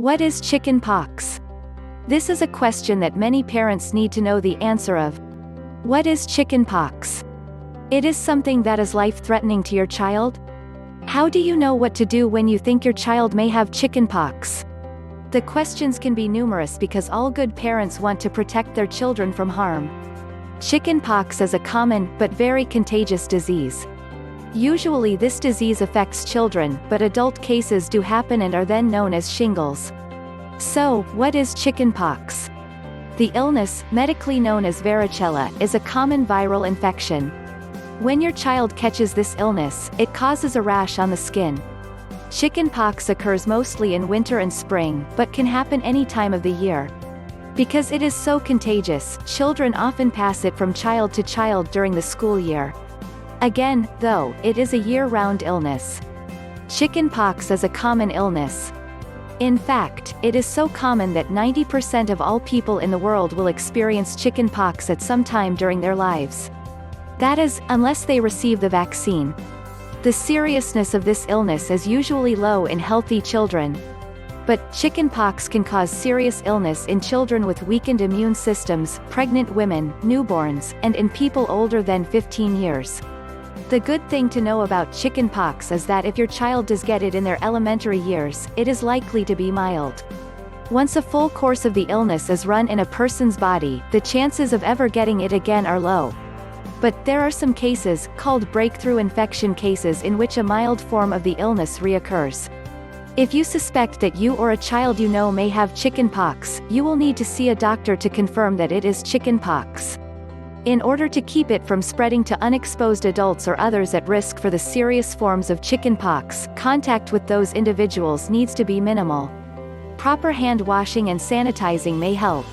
What is chicken pox? This is a question that many parents need to know the answer of. What is chicken pox? It is something that is life-threatening to your child? How do you know what to do when you think your child may have chicken pox? The questions can be numerous because all good parents want to protect their children from harm. Chicken pox is a common, but very contagious disease. Usually this disease affects children, but adult cases do happen and are then known as shingles. So, what is chicken pox? The illness, medically known as varicella, is a common viral infection. When your child catches this illness, it causes a rash on the skin. Chicken pox occurs mostly in winter and spring, but can happen any time of the year. Because it is so contagious, children often pass it from child to child during the school year. Again, though, it is a year-round illness. Chicken pox is a common illness. In fact, it is so common that 90% of all people in the world will experience chicken pox at some time during their lives. That is, unless they receive the vaccine. The seriousness of this illness is usually low in healthy children. But chicken pox can cause serious illness in children with weakened immune systems, pregnant women, newborns, and in people older than 15 years. The good thing to know about chicken pox is that if your child does get it in their elementary years, it is likely to be mild. Once a full course of the illness is run in a person's body, the chances of ever getting it again are low. But there are some cases, called breakthrough infection cases, in which a mild form of the illness reoccurs. If you suspect that you or a child you know may have chicken pox, you will need to see a doctor to confirm that it is chicken pox. In order to keep it from spreading to unexposed adults or others at risk for the serious forms of chicken pox, contact with those individuals needs to be minimal. Proper hand washing and sanitizing may help.